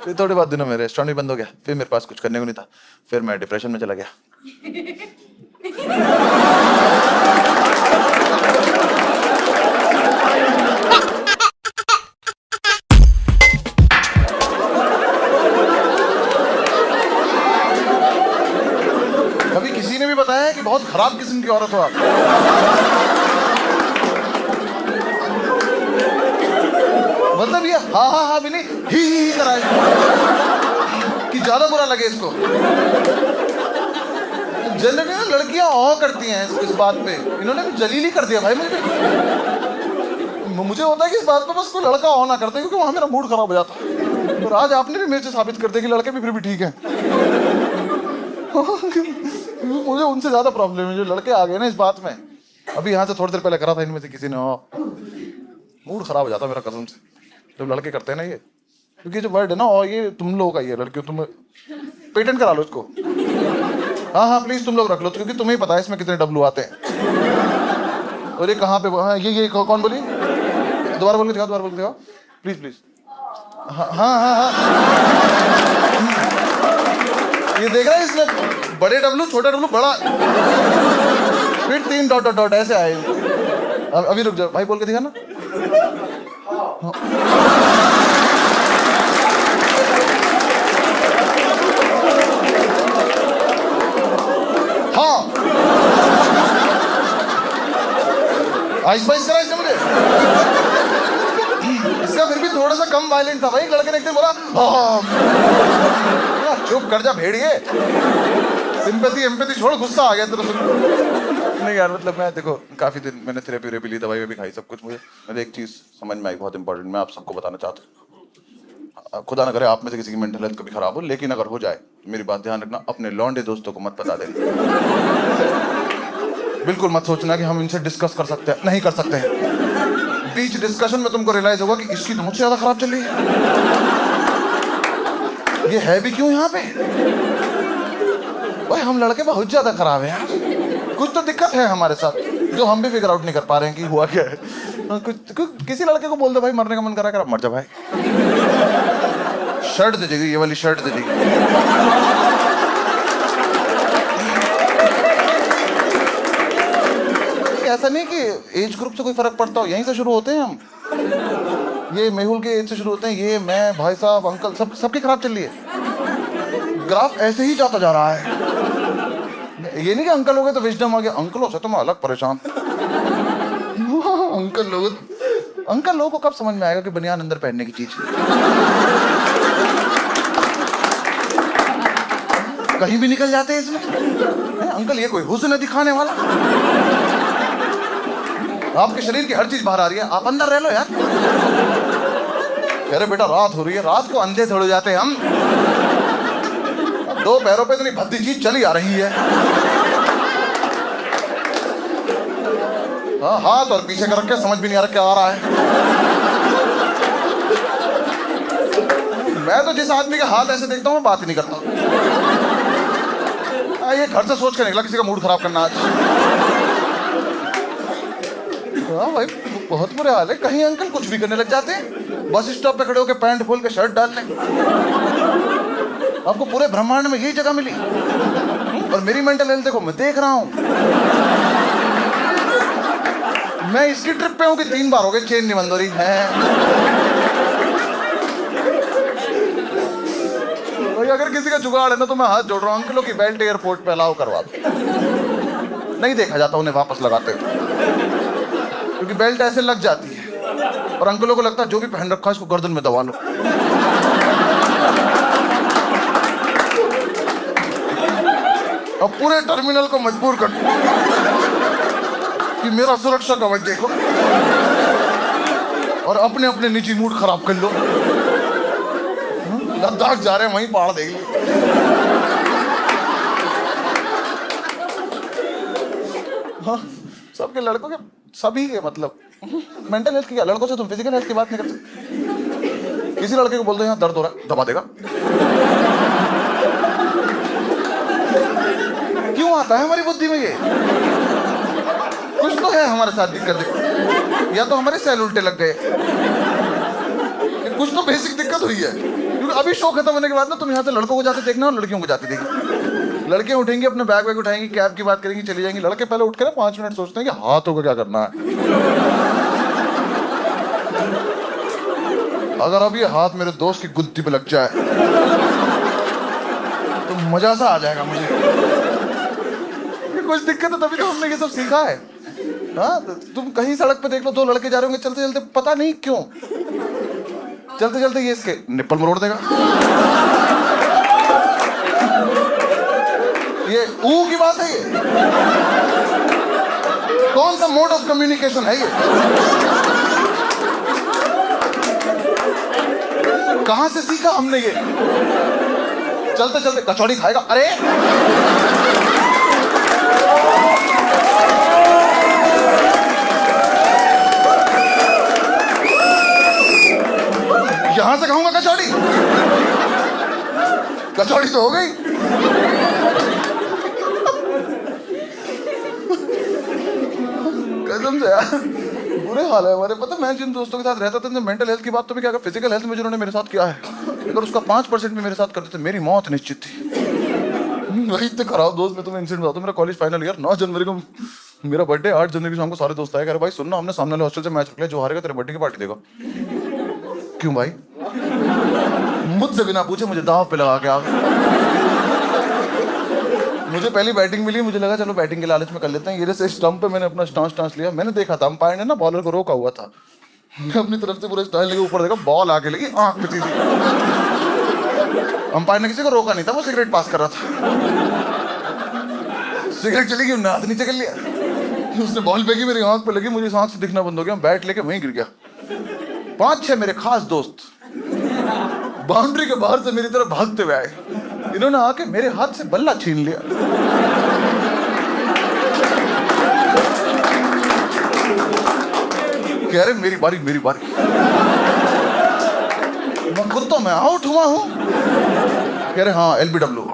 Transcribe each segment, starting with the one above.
फिर थोड़े बाद दिनों में रेस्टोरेंट भी बंद हो गया, फिर मेरे पास कुछ करने को नहीं था, फिर मैं डिप्रेशन में चला गया। कभी किसी ने भी बताया है कि बहुत खराब किस्म की औरत हो आप? मतलब ये हाँ हाँ हाँ भी नहीं, ही कराए कि ज्यादा बुरा लगे इसको। जनरली ना लड़कियां औ करती हैं इस बात पे, इन्होंने भी जलील ही कर दिया भाई मुझे होता है कि इस बात पे बस कोई लड़का ऑन ना करते, क्योंकि वहां मेरा मूड खराब हो जाता। और आज आपने भी मेरे से साबित कर दिया कि लड़के भी फिर भी ठीक हैं। मुझे उनसे ज्यादा प्रॉब्लम है जो लड़के आ गए ना इस बात में। अभी यहाँ से थोड़ी देर पहले करा था इनमें से किसी ने, मूड खराब हो जाता मेरा कसम से जब लड़के करते हैं ना ये। क्योंकि जो वर्ड है ना, और ये तुम लोगों का ही है, लड़कियों तुम पेटेंट करा लो इसको। हाँ हाँ प्लीज तुम लोग रख लो, क्योंकि तुम्हें पता है इसमें कितने डब्लू आते हैं। और ये कहाँ पे, हाँ ये कौन बोली? दोबारा बोल के दिखाओ, दोबारा बोल के दिखाओ प्लीज प्लीज। हाँ हाँ हाँ हाँ, ये देख रहा है इसमें बड़े डब्लू, छोटा डब्लू, बड़ा, फिर 3 डॉट डॉट डॉट ऐसे आए। अभी रुक जाओ भाई, बोल के दिखा ना। हाँ आइस बाइस करा इसने मुझे। इसका फिर भी थोड़ा सा कम वायलेंट था भाई। लड़के ने एक दिन बोला चुप कर जा भेड़िए, सिंपैथी एम्पैथी छोड़, गुस्सा आ गया तेरे से। नहीं यार मतलब मैं देखो काफी दिन मैंने थेरेपी वेरेपी ली, दवाई भी खाई, सब कुछ। मुझे एक चीज समझ में आई बहुत इंपॉर्टेंट, मैं आप सबको बताना चाहता हूँ। खुदा ना करे आप में से किसी की मेंटल हेल्थ कभी खराब हो, लेकिन अगर हो जाए तो मेरी बात ध्यान रखना, अपने लौंडे दोस्तों को मत बता देना। बिल्कुल मत सोचना कि हम इनसे डिस्कस कर सकते हैं, नहीं कर सकते हैं। बीच डिस्कशन में तुमको रियलाइज होगा कि इसकी तो मुझसे ज्यादा खराब चल रही है। ये है भी क्यों यहाँ पे? भाई हम लड़के बहुत ज्यादा खराब हैं यार, कुछ तो दिक्कत है हमारे साथ जो हम भी फिगर आउट नहीं कर पा रहे हैं कि हुआ क्या है। किसी लड़के को बोल दो भाई मरने का मन करा कर, मर जा भाई, शर्ट दे देगी, ये वाली शर्ट दे देगी। ऐसा नहीं कि एज ग्रुप से कोई फर्क पड़ता हो, यहीं से शुरू होते हैं हम। ये मेहुल के एज से शुरू होते हैं, ये मैं, भाई साहब, अंकल, सबकी खराब चल रही है। ग्राफ ऐसे ही जाता जा रहा है। ये नहीं कि अंकल हो गए तो विजडम आ गया, अंकलों से तो मैं अलग परेशान। अंकल लोगों को कब समझ में आएगा कि बनियान अंदर पहनने की चीज कहीं भी निकल जाते हैं इसमें। अंकल ये कोई हुस्न है दिखाने वाला? आपके शरीर की हर चीज बाहर आ रही है, आप अंदर रह लो यार। कह रहे बेटा रात हो रही है, रात को अंधे थोड़े जाते हैं हम। 2 पैरों पे इतनी भद्दी चीज चली आ रही है। हाँ हाथ और पीछे कर रखे, समझ भी नहीं आ रहा क्या आ रहा है। मैं तो जिस आदमी के हाथ ऐसे देखता हूँ मैं बात ही नहीं करता। ये घर से सोच के निकला किसी का मूड खराब करना आज। हाँ भाई बहुत बुरे हाल है। कहीं अंकल कुछ भी करने लग जाते हैं, बस स्टॉप पे खड़े होकर पैंट खोल के शर्ट डाल लें। आपको पूरे ब्रह्मांड में यही जगह मिली। और मेरी मेंटल हेल्थ देखो, मैं देख रहा हूं। मैं इसकी ट्रिप पे हूं कि 3 बार हो गए चेन नहीं बंद हो रही है। तो अगर किसी का जुगाड़ है ना तो मैं हाथ जोड़ रहा हूं, अंकलों की बेल्ट एयरपोर्ट पे अलाउ करवा दो। नहीं देखा जाता उन्हें वापस लगाते हुए, क्योंकि बेल्ट ऐसे लग जाती है और अंकलों को लगता है जो भी पहन रखा है इसको गर्दन में दबा लो। अब पूरे टर्मिनल को मजबूर कर कि मेरा सुरक्षा कवच देखो और अपने अपने निजी मूड खराब कर लो। लद्दाख जा रहे हैं, वहीं पहाड़ देख लो। हाँ सबके लड़कों के, सभी के मतलब मेंटल हेल्थ की, लड़कों से तुम फिजिकल हेल्थ की बात नहीं कर सकते। किसी लड़के को बोल दो यहाँ दर्द हो रहा है, दबा देगा। क्यों आता है हमारी बुद्धि में ये? कुछ तो है हमारे साथ दिक्कत, या तो हमारे सेल उल्टे लग गए, कुछ तो बेसिक दिक्कत हुई है। क्योंकि अभी शो खत्म होने के बाद ना तुम यहाँ से लड़कों को जाते देखना और लड़कियों को जाते देखना। लड़कियां उठेंगी, अपने बैग वैग उठाएंगी, कैब की बात करेंगी, चली जाएंगी। लड़के पहले उठ कर 5 मिनट सोचते हैं कि हाथों को क्या करना है। अगर अब ये हाथ मेरे दोस्त की गुत्ती पे लग जाए तो मजा सा आ जाएगा मुझे। कुछ दिक्कत है तभी तो हमने ये सब सीखा है। हाँ, तुम कहीं सड़क पे देख लो, 2 लड़के जा रहे होंगे चलते चलते, पता नहीं क्यों चलते चलते ये इसके निप्पल मरोड़ देगा, ये ऊ की बात है। ये कौन सा मोड ऑफ कम्युनिकेशन है? ये कहां से सीखा हमने? ये चलते चलते कचौड़ी खाएगा, अरे यहां से खाऊंगा कचौड़ी? कचौड़ी तो हो गई। कसम से यार बुरे हाल है हमारे। पता मैं जिन दोस्तों के साथ रहता था, मेंटल हेल्थ की बात तो भी क्या, फिजिकल हेल्थ में जिन्होंने मेरे साथ किया है, अगर उसका 5% भी मेरे साथ करते थे मेरी मौत निश्चित थी। वही इतने खराब दोस्त। मैं तुम्हें इंसिडेंट बताता हूं। मेरा कॉलेज फाइनल ईयर, 9 जनवरी को मेरा बर्थडे, 8 जनवरी को शाम को सारे दोस्त आए, कह रहे भाई सुनना, हमने सामने वाले हॉस्टल से मैच रख लिया, जो हारेगा तेरे बर्थडे की पार्टी देगा। क्यों भाई? मुझसे बिना पूछे मुझे दाव पे लगा के आ गए। मुझे पहली बैटिंग मिली, मुझे लगा चलो बैटिंग के लालच में कर लेते हैं। ये जैसे स्टंप पे मैंने अपना स्टांस लिया, मैंने देखा था अंपायर ने ना बॉलर को रोका हुआ था। मैं अपनी तरफ से पूरा स्टाइल लेके ऊपर देखा, बॉल आके लगी आंख पे सीधी। अंपायर ने किसी को रोका नहीं था, वो सिगरेट पास कर रहा था। सिगरेट चली गई, हाथ नीचे कर लिया, उसने बॉल फेंकी, मेरी आंख पे लगी, मुझे आंख से दिखना बंद हो गया, बैट लेके वहीं गिर गया। 5-6 मेरे खास दोस्त बाउंड्री के बाहर से मेरी तरफ भागते हुए आए। इन्होंने आके मेरे हाथ से बल्ला छीन लिया। कह रहे मेरी बारी मेरी बारी। मैं खुद तो मैं आउट हुआ हूं। कह रहे हाँ LBW।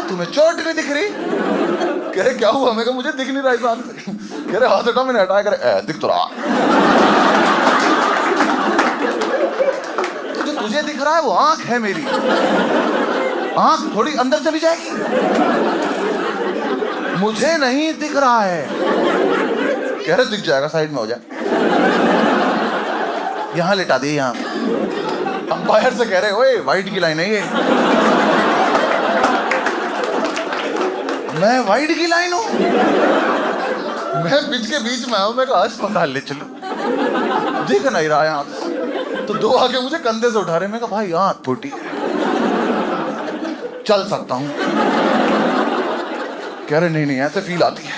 तुम्हें चोट नहीं दिख रही? कह रहे क्या हुआ? मैं कहा मुझे दिख नहीं रहा इस हाथ से। कह रहे हाथ हटा, मैंने हटाया। करे दिख तो रहा। जो तुझे दिख रहा है वो आंख है मेरी, आंख थोड़ी अंदर चली जाएगी। मुझे नहीं दिख रहा है। कह रहे दिख जाएगा, साइड में हो जाए, यहां लेटा दे यहां। अंपायर से कह रहे ओए वाइड की लाइन है ये। मैं वाइड की लाइन हूं? मैं पिच के बीच में आऊं। मैं कहा अस्पताल ले चलो, दिख नहीं रहा यहां। तो 2 आके मुझे कंधे से उठा रहे। मैं कहा भाई आंख फूटी है, चल सकता हूं। कह रहे नहीं ऐसे फील आती है।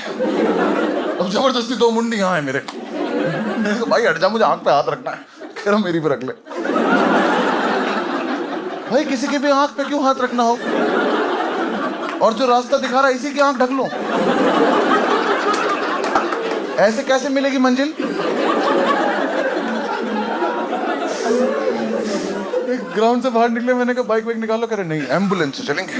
अब जबरदस्ती 2 मुंडी यहाँ है मेरे। मैंने कहा भाई हट जा, मुझे आंख पे हाथ रखना है। कह रहा मेरी पे रख ले। भाई किसी की भी आंख पे क्यों हाथ रखना हो? और जो रास्ता दिखा रहा है इसी की आंख ढक लो। ऐसे कैसे मिलेगी मंजिल? ग्राउंड से बाहर निकले, मैंने कहा बाइक वाइक निकालो। करे नहीं एम्बुलेंस से चलेंगे।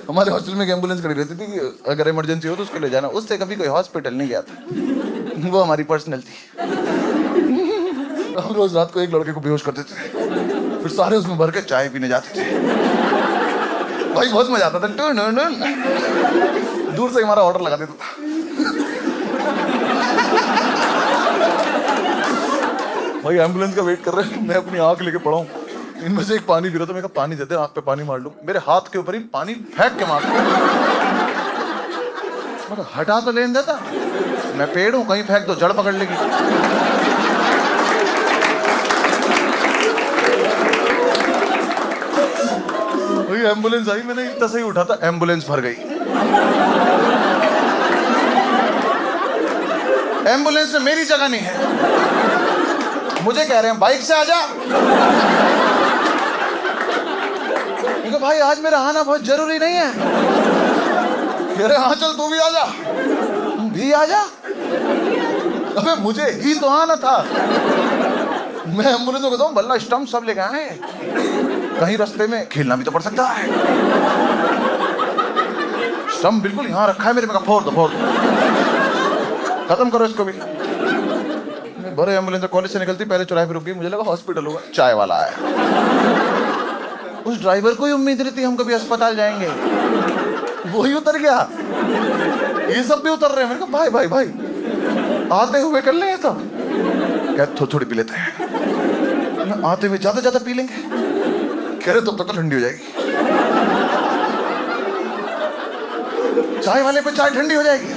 हमारे हॉस्टल में एक एम्बुलेंस खड़ी रहती थी कि अगर इमरजेंसी हो तो उसको ले जाना। उससे कभी कोई हॉस्पिटल नहीं गया था, वो हमारी पर्सनल थी। हम रोज रात को एक लड़के को बेहोश कर देते थे, फिर सारे उसमें भर के चाय पीने जाते थे। भाई बहुत मजा आता था। दूर से हमारा ऑर्डर लगा देता था। भाई एम्बुलेंस का वेट कर रहे हैं, मैं अपनी आंख लेके पड़ा हूँ। इनमें से एक पानी पी रहा था। मैं कहा पानी देते, आंख पे पानी मार लूं। मेरे हाथ के ऊपर ही पानी फेंक के मार। मैं हटा तो लेने देता, मैं पेड़ हूं, कहीं फेंक दो जड़ पकड़ लेगी। भाई एम्बुलेंस आई, मैंने इतना सही उठा था, एम्बुलेंस भर गई। एम्बुलेंस में मेरी जगह नहीं है। मुझे कह रहे हैं बाइक से आ जा। भाई आज मेरा आना बहुत जरूरी नहीं है। कह रहे हाँ चल तू भी आ जा। भी आ जा? अबे मुझे ही तो आना था। मैं एम्बुलेंस को कहता हूँ बल्ला स्टंप सब लेके आए, कहीं रास्ते में खेलना भी तो पड़ सकता है। स्टंप बिल्कुल यहाँ रखा है मेरे। में फोड़ दो खत्म करो इसको भी। भरे एम्बुलेंस कॉलेज से निकलती पहले चौराहे पे रुक गई, मुझे लगा हॉस्पिटल होगा, चाय वाला आया। उस ड्राइवर को ही उम्मीद रहती हम कभी अस्पताल जाएंगे, वही उतर गया। ये सब भी उतर रहे हैं। मैंने कहा भाई भाई भाई आते हुए कर लें तो क्या थोड़ी पी लेते हैं, आते हुए ज्यादा ज्यादा पी लेंगे। कह रहे तो ठंडी हो जाएगी, चाय वाले पे चाय ठंडी हो जाएगी।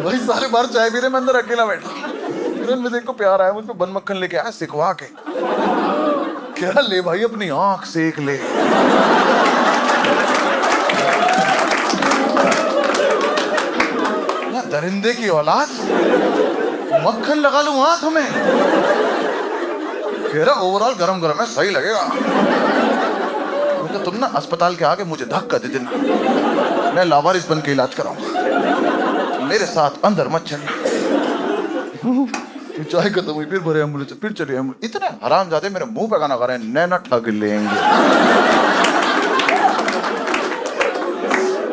भाई सारे बार चाय पी रहे, मैं अंदर अकेला बैठा। मुझे को प्यार आया, मुझ पे बन मक्खन लेके आया सिखवा के। कह रहा ले भाई अपनी आंख सेक ले। दरिंदे की औलाद, मक्खन लगा लूं आंख में। कह रहा ओवरऑल गरम गरम है, सही लगेगा। तो तुम ना अस्पताल के आगे मुझे धक्का दे देना, मैं लावारिस बन के इलाज कराऊंगा, मेरे साथ अंदर मत चलना। चाय खत्म हुई, फिर भरे एम्बुलेंस, फिर चली एम्बुलेंस। इतने हरामजादे मेरे मुंह पे गाना गा रहे हैं, नैना ठग लेंगे।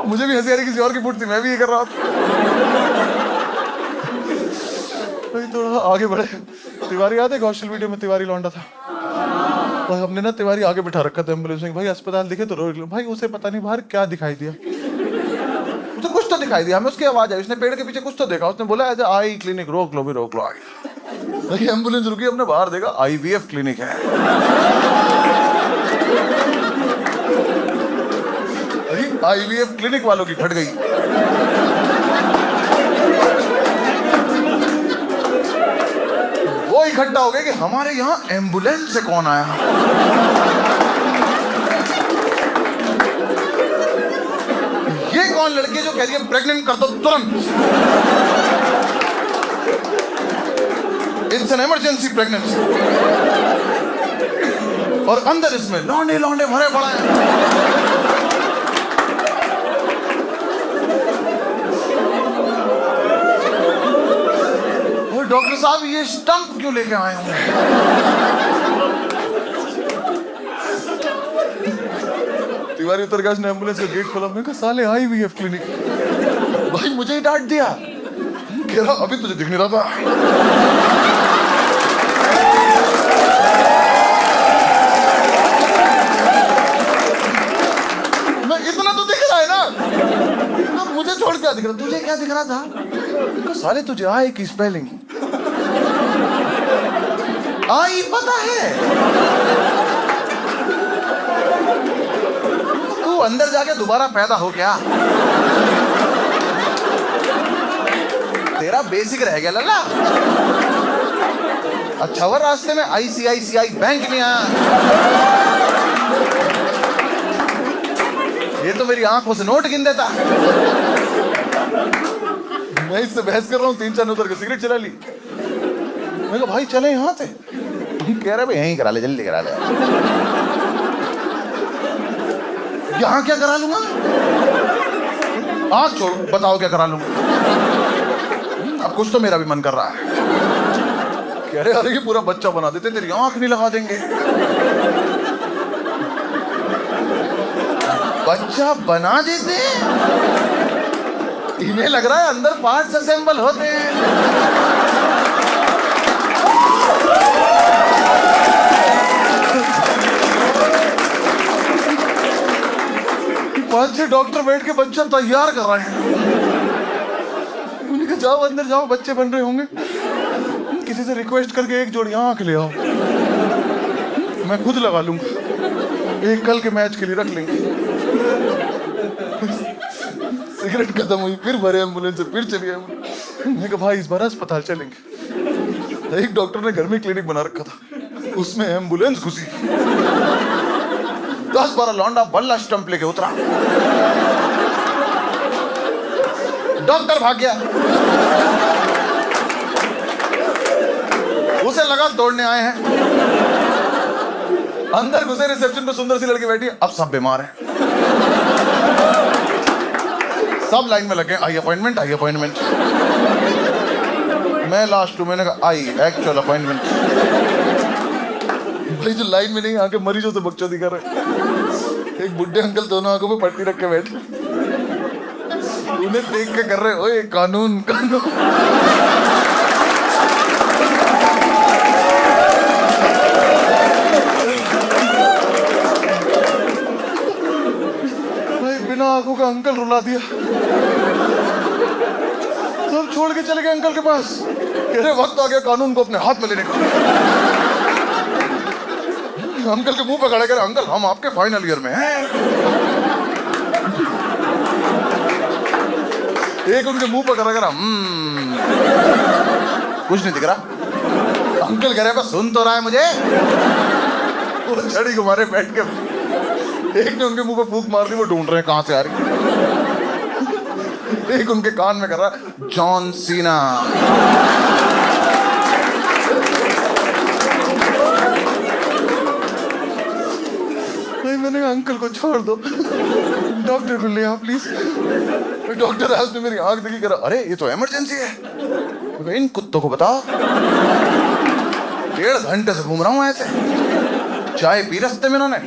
मुझे भी हंसी आ रही, किसी और की फुट थी, मैं भी ये कर रहा था। थोड़ा आगे बढ़े, तिवारी याद है कौशल वीडियो में तिवारी लौंडा था, और हमने ना तिवारी आगे बिठा रखा था एम्बुलेंस में। भाई अस्पताल दिखे तो रोक लो। भाई उसे पता नहीं बाहर क्या दिखाई दिया, तो कुछ तो दिखाई दिया हमें, उसकी आवाज आई, उसने पेड़ के पीछे कुछ तो देखा, उसने बोला ऐसे आई क्लिनिक रोक लो, भी रोक लो। आगे एम्बुलेंस रुकी, हमने बाहर देखा IVF क्लिनिक है। IVF क्लिनिक वालों की फट गई। वो इकट्ठा हो गए कि हमारे यहाँ एम्बुलेंस से कौन आया। ये कौन लड़की जो कह रही है प्रेग्नेंट कर दो तुरंत, इट्स एन इमरजेंसी प्रेगनेंसी। और अंदर इसमें लौंडे लौंडे भरे पड़े हैं। और डॉक्टर साहब ये स्टंप क्यों लेके आए होंगे? तिवारी उतर गया, उसने एम्बुलेंस का गेट खोला। मैंने कहा साले IVF क्लिनिक। भाई मुझे ही डांट दिया, कह रहा अभी तुझे दिख नहीं रहा था। मैं इतना तो दिख रहा है ना, तो मुझे छोड़ क्या दिख रहा, तुझे क्या दिख रहा था? साले तुझे आई की स्पेलिंग आई पता है? तू अंदर जाके दोबारा पैदा हो क्या? तेरा बेसिक रह गया लल्ला। अच्छा वो रास्ते में ICICI बैंक नहीं आया, ये तो मेरी आंखों से नोट गिन देता। मैं इससे बहस कर रहा हूँ, 3-4 उतर के सिगरेट चला ली। मैं कहा भाई चले यहाँ से, कह रहा भाई यहीं करा ले, जल्दी करा ले। यहाँ क्या करा लूंगा? आँख छोड़, बताओ क्या करा लूंगा? अब कुछ तो मेरा भी मन कर रहा है। कह रहे अरे ये पूरा बच्चा बना देते, तेरी आँख नहीं लगा देंगे। बच्चा बना देते? इन्हें लग रहा है अंदर पार्ट्स असेंबल होते हैं। 5-6 डॉक्टर बैठ के बच्चा तैयार कर रहे हैं। उन्होंने कहा जाओ अंदर जाओ, बच्चे बन रहे होंगे, किसी से रिक्वेस्ट करके एक जोड़ी आंख ले आओ, मैं खुद लगा लूंगा, एक कल के मैच के लिए रख लेंगे। सिगरेट खत्म हुई, फिर भरे एम्बुलेंस से, फिर चलिए। मैंने कहा भाई इस बार अस्पताल चलेंगे। एक डॉक्टर ने घर में क्लिनिक बना रखा था, उसमें एम्बुलेंस घुसी, 10-12 लौंडा बल्ला स्टंप लेके उतरा, डॉक्टर भाग गया। उसे लगा तोड़ने आए हैं। अंदर घुसे, रिसेप्शन पे सुंदर सी लड़की बैठी है, अब सब बीमार हैं, सब लाइन में लगे, आई अपॉइंटमेंट, आई अपॉइंटमेंट। मैं लास्ट हूं, मैंने कहा आई एक्चुअल अपॉइंटमेंट। भाई जो लाइन में नहीं आके मरीजों से बकचोदी कर रहे, एक बुढ़े अंकल दोनों आंखों पे पट्टी रख के बैठे, उन्हें देख के कर रहे ओए कानून कानून। भाई बिना आंखों का अंकल रुला दिया। सब छोड़ के चले गए अंकल के पास। कह रहे वक्त आ गया कानून को अपने हाथ में लेने का। अंकल के मुंह पे खड़े करे अंकल हम आपके फाइनल ईयर में हैं। एक उनके मुंह पे खड़ा करा कुछ नहीं दिख रहा। अंकल कह रहे बस सुन तो रहा है मुझे। वो छड़ी घुमारे बैठ के एक ने उनके मुंह पे फूंक मार दी। वो ढूंढ रहे हैं कहां से आ रही। एक उनके कान में कर रहा जॉन सीना। मैंने अंकल को छोड़ दो डॉक्टर को ले आओ प्लीज। डॉक्टर आज ने मेरी आंख देखी करा अरे ये तो इमरजेंसी है। इन कुत्तों को बताओ 1.5 घंटे से घूम रहा हूं ऐसे। चाय पी रस्ते में इन्होंने।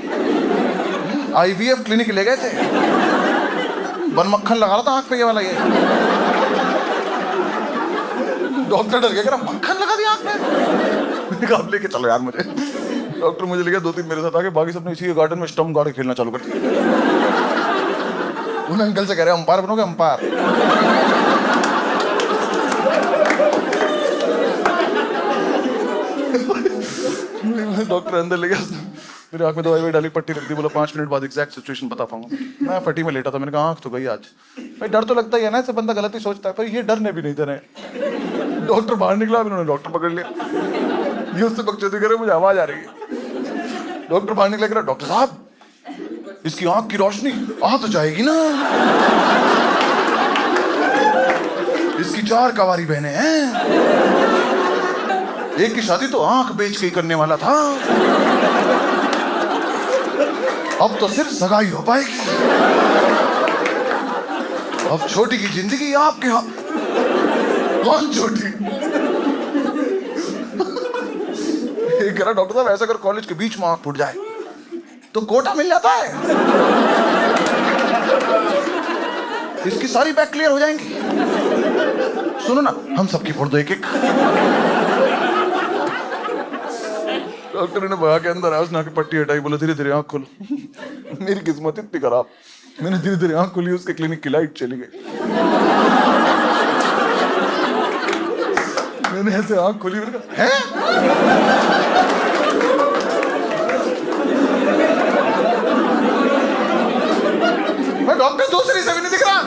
IVF क्लिनिक ले गए थे। बन मक्खन लगा रहा था आंख पे ये वाला। ये डॉक्टर डर गया मक्खन लगा दिया आंख में। आप लेके चलो यार मुझे। डॉक्टर मुझे ले गया 2-3 मेरे साथ आके। बाकी सबने इसी के गार्डन में स्टंप गार्ड खेलना चालू कर दिया। उन अंकल से कह रहे अंपायर बनोगे अंपायर। डॉक्टर अंदर ले गया मेरे आंख में दवाई डाली पट्टी रख दी। बोला 5 मिनट बाद एग्जैक्ट सिचुएशन बता पाऊंगा। मैं फटी में लेटा था। मैंने कहा आंख तो गई आज। भाई डर तो लगता ही है ना। ऐसे बंदा गलत ही सोचता है पर ये डर ने भी नहीं देना है। डॉक्टर बाहर निकला इन्होंने डॉक्टर पकड़ लिया। ये उससे बकचोदी करे मुझे आवाज आ रही है। डॉक्टर बाहर निकला कह डॉक्टर साहब इसकी आंख की रोशनी आ तो जाएगी ना। इसकी 4 कवारी बहनें हैं। एक की शादी तो आंख बेच के ही करने वाला था। अब तो सिर्फ सगाई हो पाएगी। अब छोटी की जिंदगी आपके हाथ। कौन छोटी? कह रहा डॉक्टर साहब ऐसा अगर कॉलेज के बीच में आंख फूट जाए तो कोटा मिल जाता है। इसकी सारी बैक क्लियर हो जाएंगी। सुनो ना हम सबकी फोड़ दो एक एक। डॉक्टर ने भगा के अंदर आया। उसने आके पट्टी हटाई। बोला धीरे धीरे आंख खोलो। मेरी किस्मत इतनी खराब। मैंने धीरे धीरे आंख खोली। उसके क्लिनिक की लाइट चली गई। मैंने ऐसे आंख खोली। मैंने कहा हैं? मैं डॉक्टर दूसरी से भी नहीं दिख रहा।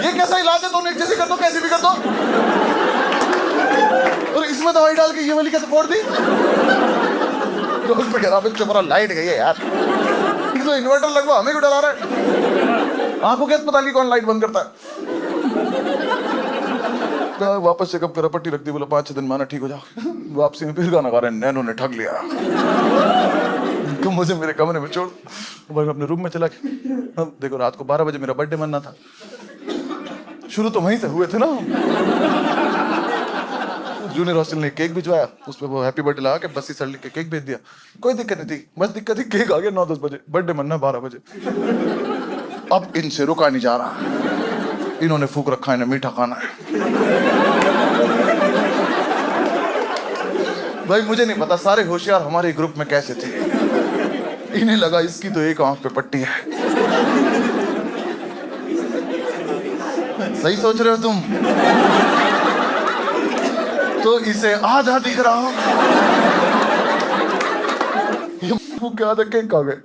ये कैसा इलाज है? दोनों एक जैसे कर दो कैसे भी कर दो। और इसमें दवाई डाल के ये वाली कैसे फोड़ दी? डॉक्टर कह रहा चुप लाइट गई है यार। तो इन्वर्टर लगवा हमें क्यों डरा रहा है? आंखों के अस्पताल की कौन लाइट बंद करता है? वापस चेकअप करा पट्टी रख दी। बोला 5-6 दिन माना ठीक हो जाओ। वापसी में फिर गाना गा रहे हैं नैनो ने ठग लिया। तुम मुझे मेरे कमरे में छोड़। भाई मैं अपने रूम में चला गया। देखो रात को 12 बजे मेरा बर्थडे मनाना था। शुरू तो वहीं से हुए थे ना। जूनियर हॉस्टल ने केक भिजवाया। उस पर वो हैप्पी बर्थडे लगा के बस्सी सर लिख के केक भेज दिया। कोई दिक्कत नहीं थी। बस दिक्कत थी केक आ गया 9-10 बजे। बर्थडे मनना 12 बजे। अब इनसे रुका नहीं जा रहा। इन्होंने फूक रखा है इन्हें मीठा खाना है। भाई मुझे नहीं पता सारे होशियार हमारे ग्रुप में कैसे थे। इन्हें लगा इसकी तो एक आंख पे पट्टी है। सही सोच रहे हो तुम? तो इसे आधा दिख रहा हो। ये क्या आधा केक खा गए।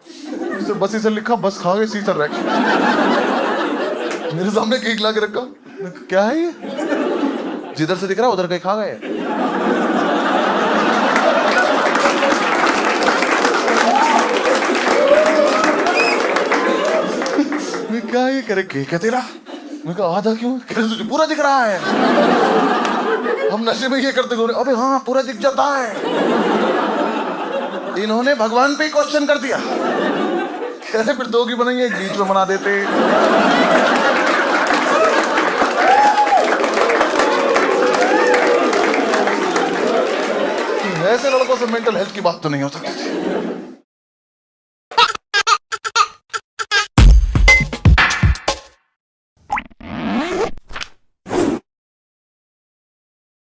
इसे बस इसे लिखा बस खा गए सीसर रख। मेरे सामने केक ला के रखा। क्या है ये? जिधर से दिख रहा उधर केक खा गए। क्या ये करे केक है तेरा? मैं कहा आधा क्यों? तुझे पूरा दिख रहा है। हम नशे में ये करते हुए अबे हाँ पूरा दिख जाता है। इन्होंने भगवान पे ही क्वेश्चन कर दिया। कैसे फिर 2 की बनाएंगे एक बीच में बना देते। ऐसे लड़कों से मेंटल हेल्थ की बात तो नहीं हो सकती थी।